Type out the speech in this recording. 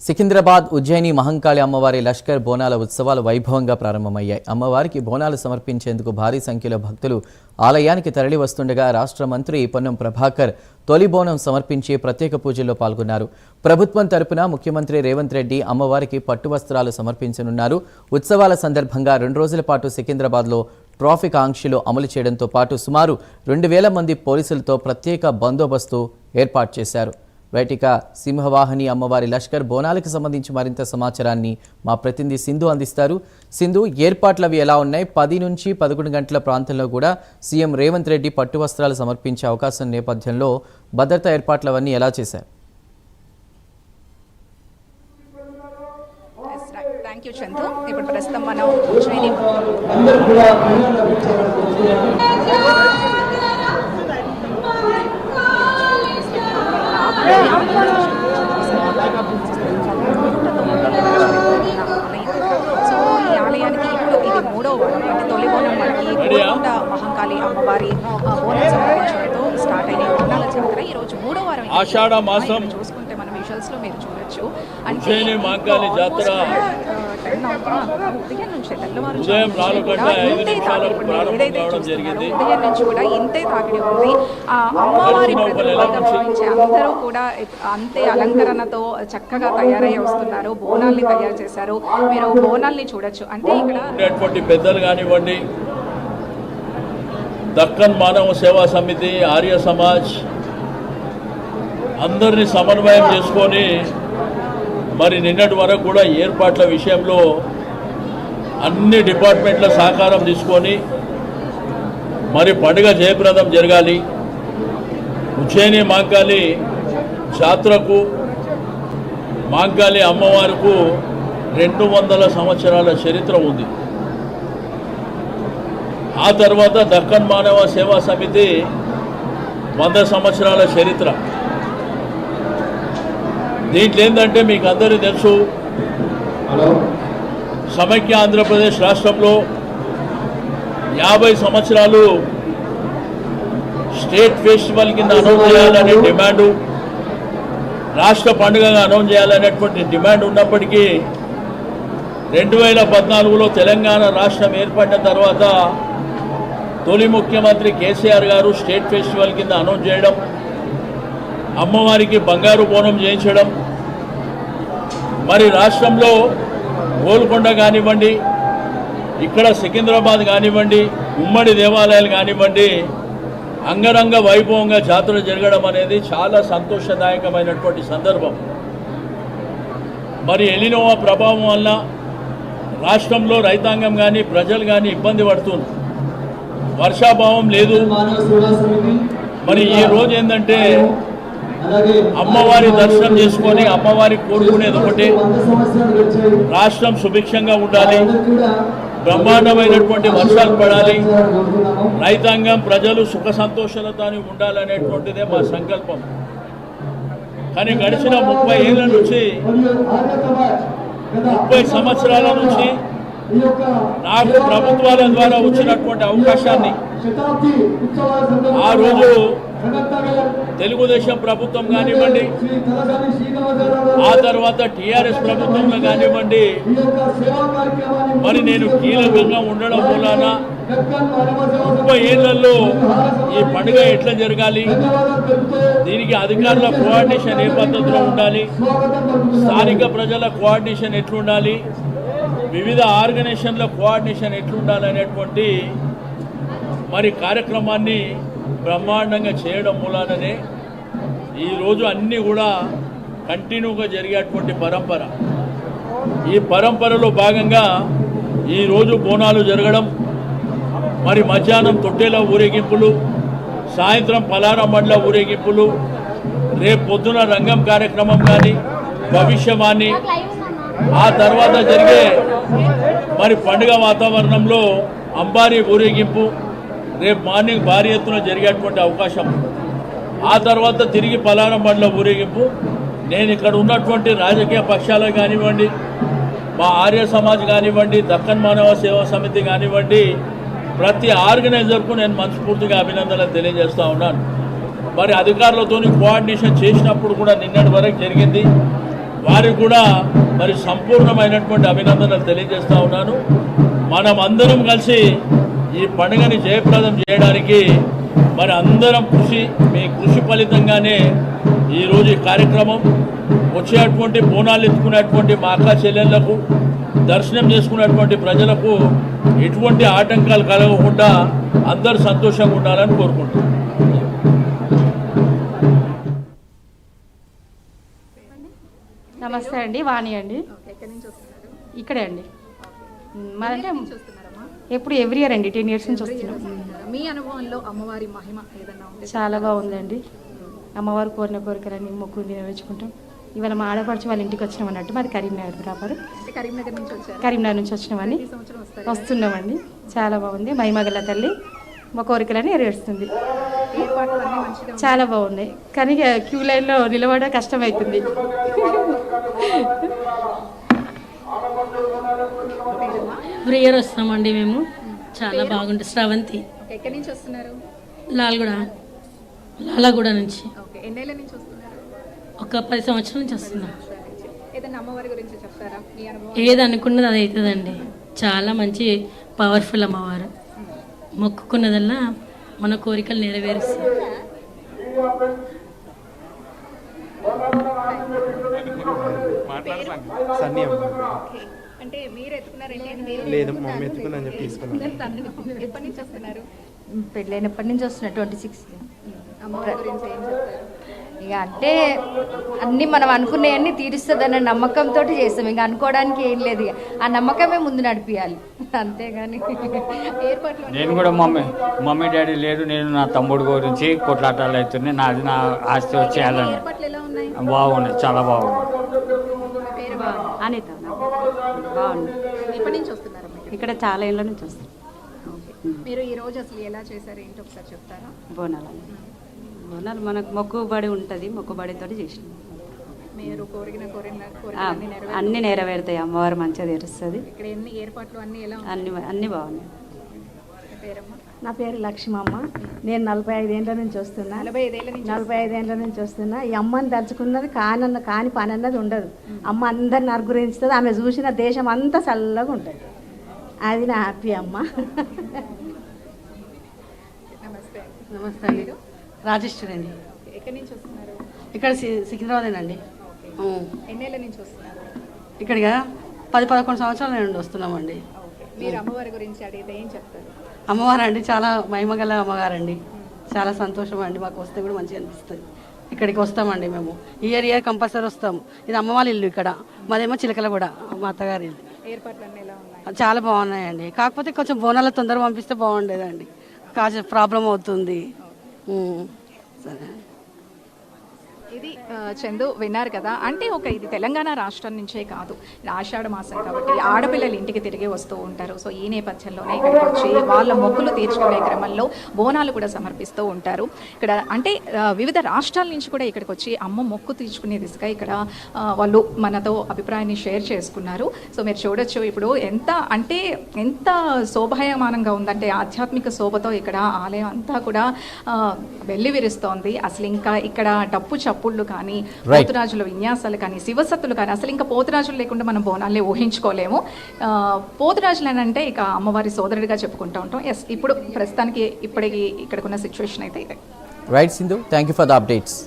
సికింద్రాబాద్ ఉజ్జయిని మహంకాళి అమ్మవారి లష్కర్ బోనాల ఉత్సవాలు వైభవంగా ప్రారంభమయ్యాయి. అమ్మవారికి బోనాలు సమర్పించేందుకు భారీ సంఖ్యలో భక్తులు ఆలయానికి తరలి వస్తుండగా రాష్ట్ర మంత్రి పొన్నం ప్రభాకర్ తొలి బోనం సమర్పించి ప్రత్యేక పూజల్లో పాల్గొన్నారు. ప్రభుత్వం తరపున ముఖ్యమంత్రి రేవంత్ రెడ్డి అమ్మవారికి పట్టు వస్త్రాలు సమర్పించనున్నారు. ఉత్సవాల సందర్భంగా 2 రోజుల పాటు సికింద్రాబాద్లో ట్రాఫిక్ ఆంక్షలు అమలు చేయడంతో పాటు సుమారు 2000 మంది పోలీసులతో ప్రత్యేక బందోబస్తు ఏర్పాటు చేశారు. రైటిక సింహవాహిని అమ్మవారి లష్కర్ బోనాలకు సంబంధించి మరింత సమాచారాన్ని మా ప్రతినిధి సింధు అందిస్తారు. సింధు, ఏర్పాట్లు అవి ఎలా ఉన్నాయి? 10 నుంచి 11 గంటల ప్రాంతంలో కూడా సీఎం రేవంత్ రెడ్డి పట్టు వస్త్రాలు సమర్పించే అవకాశం నేపథ్యంలో భద్రతా ఏర్పాట్లు అవన్నీ ఎలా చేశారు? Thank you Chandu. ఇప్పుడు ప్రస్తుతం మనం ఉజ్జయిని సో ఈ ఆలయానికి ఇప్పుడు ఇది 3వ వారం, అంటే తొలి బోనం మనకి గోల్కొండ మహంకాళి అమ్మవారి బోనం సమర్పించడంతో స్టార్ట్ అయిన బోనాల జాతర ఈ రోజు 3వ వారం. ఆషాఢ మాసం చూసుకుంటే మనం విజువల్స్ లో మీరు చూడొచ్చు. అంటే మహంకాళి జాతర ఉదయం నుంచి తెల్లవారు ఉదయం 4 గంటల 5 నిమిషాలకు ప్రారంభం కావడం జరిగింది. ఉదయం నుంచి కూడా ఇంతే తాకిడి ఉంది. అమ్మవారి ప్రతిరూపంగా భావించే అందరూ కూడా అంతే అలంకరణతో చక్కగా తయారై వస్తున్నారు. బోనాల్ని తయారు చేశారు. మీరు బోనాల్ని చూడొచ్చు. అంటే ఇక్కడ ఉండేటువంటి పెద్దలు కానివ్వండి, దక్కన్ మానవ సేవా సమితి, ఆర్య సమాజ్ అందరినీ సమన్వయం చేసుకొని మరి నిన్నటి వరకు కూడా ఏర్పాట్ల విషయంలో అన్ని డిపార్ట్మెంట్ల సహకారం తీసుకొని మరి పండుగ జయప్రదం జరగాలి. ఉజ్జయిని మహంకాళి జాతరకు, మహంకాళి అమ్మవారికి 200 సంవత్సరాల చరిత్ర ఉంది. ఆ తర్వాత దక్కన్ మానవ సేవా సమితి 100 సంవత్సరాల చరిత్ర. దీంట్లో ఏంటంటే మీకు అందరూ తెలుసు, సమైక్య ఆంధ్రప్రదేశ్ రాష్ట్రంలో 50 సంవత్సరాలు స్టేట్ ఫెస్టివల్ కింద అనౌన్స్ చేయాలనే డిమాండు, రాష్ట్ర పండుగగా అనౌన్స్ చేయాలనేటువంటి డిమాండ్ ఉన్నప్పటికీ 2014లో తెలంగాణ రాష్ట్రం ఏర్పడిన తర్వాత తొలి ముఖ్యమంత్రి కేసీఆర్ గారు స్టేట్ ఫెస్టివల్ కింద అనౌన్స్ చేయడం, అమ్మవారికి బంగారు బోనం చేయించడం, మరి రాష్ట్రంలో గోల్కొండ కానివ్వండి, ఇక్కడ సికింద్రాబాద్ కానివ్వండి, ఉమ్మడి దేవాలయాలు కానివ్వండి, అంగరంగ వైభవంగా జాతర జరగడం అనేది చాలా సంతోషదాయకమైనటువంటి సందర్భం. మరి ఎలినోవా ప్రభావం వల్ల రాష్ట్రంలో రైతాంగం కానీ ప్రజలు కానీ ఇబ్బంది పడుతున్నారు. వర్షాభావం లేదు. మరి ఈ రోజు ఏంటంటే అమ్మవారి దర్శనం చేసుకొని అమ్మవారికి కోరుకునేది ఒకటే, రాష్ట్రం సుభిక్షంగా ఉండాలి, బ్రహ్మాండమైనటువంటి వర్షాలు పడాలి, రైతాంగం ప్రజలు సుఖ సంతోషాలతో ఉండాలనేటువంటిదే మా సంకల్పం. కానీ గడిచిన 30 ఏళ్ళ నుంచి 30 సంవత్సరాల నుంచి నాకు ప్రభుత్వాల ద్వారా వచ్చినటువంటి అవకాశాన్ని ఆ రోజు తెలుగుదేశం ప్రభుత్వం కానివ్వండి, ఆ తర్వాత టీఆర్ఎస్ ప్రభుత్వంలో కానివ్వండి, మరి నేను కీలకంగా ఉండడం మూలాన 30 ఏళ్లలో ఈ పండుగ ఎట్లా జరగాలి, దీనికి అధికారుల కోఆర్డినేషన్ ఏ పద్ధతిలో ఉండాలి, స్థానిక ప్రజల కోఆర్డినేషన్ ఎట్లుండాలి, వివిధ ఆర్గనైజేషన్ల కోఆర్డినేషన్ ఎట్లుండాలి అనేటువంటి మరి కార్యక్రమాన్ని బ్రహ్మాండంగా చేయడం మూలాననే ఈరోజు అన్నీ కూడా కంటిన్యూగా జరిగేటువంటి పరంపర. ఈ పరంపరలో భాగంగా ఈరోజు బోనాలు జరగడం, మరి మధ్యాహ్నం తొట్టెల ఊరేగింపులు, సాయంత్రం పలారమండల ఊరేగింపులు, రేపు పొద్దున రంగం కార్యక్రమం కానీ, భవిష్యవాణి, ఆ తర్వాత జరిగే మరి పండుగ వాతావరణంలో అంబారీ ఊరేగింపు రేపు మార్నింగ్ భారీ ఎత్తున జరిగేటువంటి అవకాశం. ఆ తర్వాత తిరిగి పలారం బండ్ల ఊరేగింపు. నేను ఇక్కడ ఉన్నటువంటి రాజకీయ పక్షాలకు కానివ్వండి, మా ఆర్య సమాజ్ కానివ్వండి, దక్కన్ మానవ సేవా సమితి కానివ్వండి, ప్రతి ఆర్గనైజర్కు నేను మనస్ఫూర్తిగా అభినందనలు తెలియజేస్తూ ఉన్నాను. మరి అధికారులతో కోఆర్డినేషన్ చేసినప్పుడు కూడా నిన్నటి వరకు జరిగింది. వారికి కూడా మరి సంపూర్ణమైనటువంటి అభినందనలు తెలియజేస్తా ఉన్నాను. మనం అందరం కలిసి ఈ పండుగని జయప్రదం చేయడానికి మరి అందరం మీ కృషి ఫలితంగానే ఈరోజు ఈ కార్యక్రమం వచ్చేటువంటి బోనాలు ఎత్తుకునేటువంటి మా అక్క చెల్లెళ్లకు దర్శనం చేసుకున్నటువంటి ప్రజలకు ఎటువంటి ఆటంకాలు కలగకుండా అందరూ సంతోషంగా ఉండాలని కోరుకుంటున్నాను. నమస్తే అండి, వాణి అండి. ఇక్కడే అండి. మాదంటే ఎప్పుడు ఎవ్రీ ఇయర్ అండి, 10 years నుంచి వస్తున్నాం. మీ అనుభవంలో అమ్మవారి మహిమ ఏదన్నా ఉంటే చాలా బాగుందండి. అమ్మవారు కోరిన కోరికలన్నీ మొక్కులు నెరవేర్చుకుంటాం. ఇవాళ మా ఆడపడుచు వాళ్ళ ఇంటికి వచ్చినాం అన్నట్టు. మాది కరీంనగర్ ప్రాపర్. కరీంనగర్ నుంచి వచ్చారు. కరీంనగర్ నుంచి వచ్చినామని వస్తున్నామండి. చాలా బాగుంది. మహిమగల తల్లి మా కోరికలని నెరవేరుస్తుంది. చాలా బాగున్నాయి, కానీ క్యూ లైన్లో నిలబడ కష్టమవుతుంది. ఇయర్ వస్తామండి మేము. చాలా బాగుంటుంది. శ్రవంతి. ఎక్కడి నుంచి వస్తున్నారు? లాలగూడ నుంచి. ఎన్నేళ్ళ నుంచి వస్తున్నారు? ఒక 10 సంవత్సరాల నుంచి వస్తున్నాం. ఏదైనా అమ్మవారి గురించి చెప్తారా? మీ అనుభవం. ఏది అనుకున్నది అది అవుతుందండి. చాలా మంచి పవర్ఫుల్ అమ్మవారు. మొక్కుకున్నదల్లా మన కోరికలు నెరవేరుస్తారు. అంటే మీరు ఎత్తుకున్నారు? లేదు, మమ్మీ ఎత్తుకుని చెప్పి తీసుకున్నాను. ఎప్పటి నుంచి వస్తున్నారు? పెళ్ళైనప్పటి నుంచి వస్తున్నాయి, 26. అమ్మవారి గురించి ఏం చెప్తారు? ఇక అంటే అన్నీ మనం అనుకునేవన్నీ తీరుస్తుందన్న నమ్మకంతో చేస్తాం. ఇంకా అనుకోవడానికి ఏం లేదు. ఇక ఆ నమ్మకమే ముందు నడిపియాలి, అంతేగాని ఏర్పాట్లు నేను కూడా మమ్మీ డాడీ లేరు, నేను నా తమ్ముడు గురించి కొట్లాటాలు అవుతున్నాయి. నాది నా ఆస్తి వచ్చేయాలని. ఏర్పాట్లు ఎలా ఉన్నాయి? బాగున్నాయి, చాలా బాగుంది. పేరు అనిత. బాగుంది. ఎప్పటి నుంచి వస్తున్నారు మీరు? ఇక్కడ చాలా ఏళ్ళ నుంచి వస్తాం. మీరు ఈ రోజు అసలు ఎలా చేశారు ఏంటి ఒకసారి చెప్తారా? బోనాలు మనకు మొక్కుబడి ఉంటుంది, మొక్కుబడితో చేసినాం. మీరు అన్ని నెరవేరుతాయి. అమ్మవారు మంచిగా తెరుస్తుంది. ఇక్కడ ఎన్ని ఏర్పాట్లు అన్ని ఎలా అన్ని బాగున్నాయి. పేరమ్మా? నా పేరు లక్ష్మమ్మ. నేను 45 ఏళ్ళ నుంచి వస్తున్నా. 45 ఏళ్ళ నుంచి వస్తున్నా. ఈ అమ్మని తలుచుకున్నది కాని పని అన్నది ఉండదు. అమ్మ అందరిని అనుగ్రహిస్తుంది. ఆమె చూసిన దేశం అంతా చల్లగా ఉంటుంది. అది నా హ్యాపీ అమ్మ. నమస్తే అండి. రాజేశ్వరి అండి. ఎక్కడి నుంచి వస్తున్నారు? ఇక్కడ సికింద్రాబాదేనండి. ఎన్నేళ్ళ నుంచి వస్తున్నారు? ఇక్కడిగా 10-11 సంవత్సరాల నుండి వస్తున్నామండి. మీరు అమ్మవారి గురించి అడిగితే ఏం చెప్తారు? అమ్మవారు అండి చాలా మహిమగల అమ్మగారండి. చాలా సంతోషం అండి. మాకు వస్తే కూడా మంచిగా అనిపిస్తుంది. ఇక్కడికి వస్తామండి మేము. ఇయర్ కంపల్సరీ వస్తాం. ఇది అమ్మవారి ఇల్లు. ఇక్కడ మాదేమో చిలకల కూడా మా అత్తగారి ఇల్లు. ఏర్పాట్లు అన్నీ ఎలా ఉన్నాయి? చాలా బాగున్నాయండి. కాకపోతే కొంచెం బోనాల తొందరగా పంపిస్తే బాగుండేదండి. కాస్త ప్రాబ్లం అవుతుంది. సరే. ఇది చందు విన్నారు కదా. అంటే ఇది తెలంగాణ రాష్ట్రం నుంచే కాదు, ఇది ఆషాఢ మాసం కాబట్టి ఆడపిల్లలు ఇంటికి తిరిగి వస్తూ ఉంటారు. సో ఈ నేపథ్యంలోనే ఇక్కడికి వచ్చి వాళ్ళ మొక్కులు తీర్చుకునే క్రమంలో బోనాలు కూడా సమర్పిస్తూ ఉంటారు. ఇక్కడ అంటే వివిధ రాష్ట్రాల నుంచి కూడా ఇక్కడికి వచ్చి అమ్మ మొక్కు తీర్చుకునే దిశగా ఇక్కడ వాళ్ళు మనతో అభిప్రాయాన్ని షేర్ చేసుకున్నారు. సో మీరు చూడొచ్చు ఇప్పుడు ఎంత శోభాయమానంగా ఉందంటే ఆధ్యాత్మిక శోభతో ఇక్కడ ఆలయం అంతా కూడా వెల్లి విరుస్తోంది. అసలు ఇంకా ఇక్కడ డప్పు చప్పుళ్ళు కానీ, పోతురాజుల విన్యాసాలు కానీ, శివసత్తులు కానీ, అసలు ఇంకా పోతురాజులు లేకుండా మనం బోనాల్ని ఊహించుకోలేము. పోతురాజులు అని అంటే ఇక అమ్మవారి సోదరుడిగా చెప్పుకుంటూ ఉంటాం. ఇప్పుడు ప్రస్తుతానికి ఇక్కడికున్న సిచ్యువేషన్ అయితే ఇదే. Right Sindhu, thank you for the updates.